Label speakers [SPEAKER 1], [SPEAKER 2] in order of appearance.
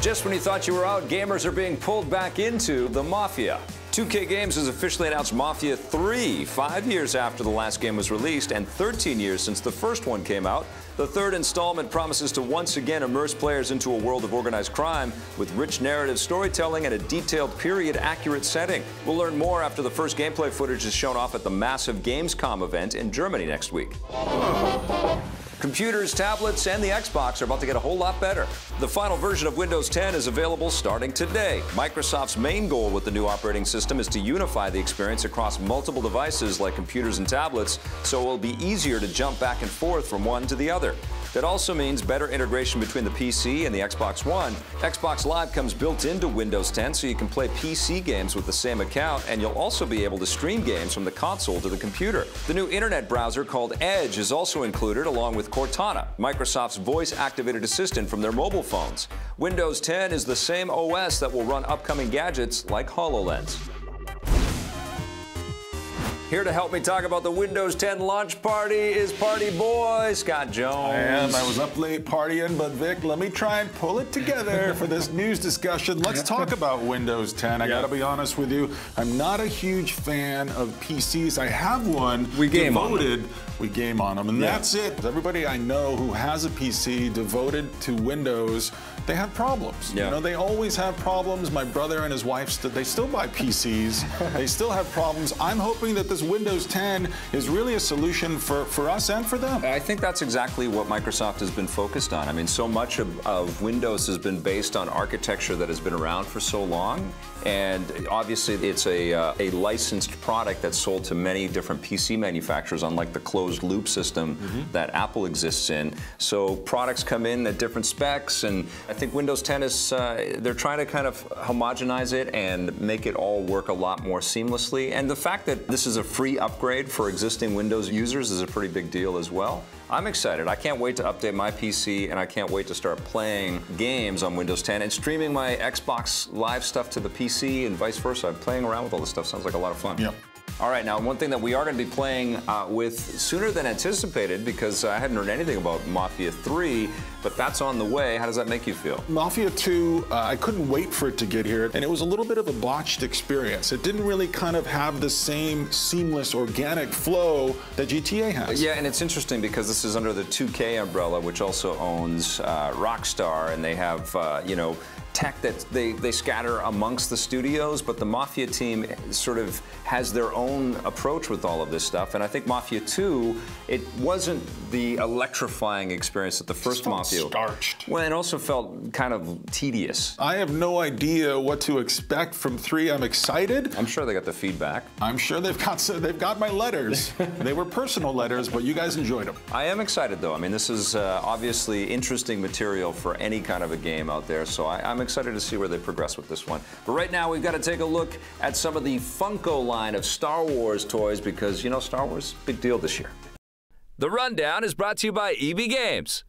[SPEAKER 1] Just when you thought you were out, gamers are being pulled back into the Mafia. 2K Games has officially announced Mafia III, 5 years after the last game was released and 13 years since the first one came out. The third installment promises to once again immerse players into a world of organized crime with rich narrative storytelling and a detailed period-accurate setting. We'll learn more after the first gameplay footage is shown off at the massive Gamescom event in Germany next week. Computers, tablets, and the Xbox are about to get a whole lot better. The final version of Windows 10 is available starting today. Microsoft's main goal with the new operating system is to unify the experience across multiple devices like computers and tablets, so it will be easier to jump back and forth from one to the other. That also means better integration between the PC and the Xbox One. Xbox Live comes built into Windows 10, so you can play PC games with the same account, and you'll also be able to stream games from the console to the computer. The new internet browser called Edge is also included, along with Cortana, Microsoft's voice-activated assistant from their mobile phones. Windows 10 is the same OS that will run upcoming gadgets like HoloLens. Here to help me talk about the Windows 10 launch party is Party Boy Scott Jones.
[SPEAKER 2] I was up late partying, but Vic, let me try and pull it together for this news discussion. Let's talk about Windows 10. I gotta be honest with you, I'm not a huge fan of PCs. I have one.
[SPEAKER 1] We game on
[SPEAKER 2] them, and that's it. Everybody I know who has a PC devoted to Windows, they have problems. You know, they always have problems. My brother and his wife, they still buy PCs. They still have problems. I'm hoping that this Windows 10 is really a solution for us and for them.
[SPEAKER 1] I think that's exactly what Microsoft has been focused on. I mean, so much of Windows has been based on architecture that has been around for so long, and obviously it's a licensed product that's sold to many different PC manufacturers, unlike the closed loop system that Apple exists in. So products come in at different specs, and I think Windows 10 is, they're trying to kind of homogenize it and make it all work a lot more seamlessly. And the fact that this is a free upgrade for existing Windows users is a pretty big deal as well. I'm excited. I can't wait to update my PC, and I can't wait to start playing games on Windows 10 and streaming my Xbox Live stuff to the PC and vice versa. Playing around with all this stuff sounds like a lot of fun.
[SPEAKER 2] Yep.
[SPEAKER 1] All right, now one thing that we are going to be playing with sooner than anticipated, because I hadn't heard anything about Mafia 3, but that's on the way. How does that make you feel?
[SPEAKER 2] Mafia 2, I couldn't wait for it to get here, and it was a little bit of a botched experience. It didn't really kind of have the same seamless, organic flow that GTA has.
[SPEAKER 1] Yeah, and it's interesting because this is under the 2K umbrella, which also owns Rockstar, and they have, you know, tech that they scatter amongst the studios, but the Mafia team sort of has their own approach with all of this stuff. And I think Mafia 2, it wasn't the electrifying experience that the first Mafia.
[SPEAKER 2] Starched.
[SPEAKER 1] Well, it also felt kind of tedious.
[SPEAKER 2] I have no idea what to expect from 3. I'm excited.
[SPEAKER 1] I'm sure they got the feedback.
[SPEAKER 2] I'm sure they've got my letters. They were personal letters, but you guys enjoyed them.
[SPEAKER 1] I am excited, though. I mean, this is obviously interesting material for any kind of a game out there, so I'm excited to see where they progress with this one. But right now, we've got to take a look at some of the Funko line of Star Wars toys, because, you know, Star Wars, big deal this year. The Rundown is brought to you by EB Games.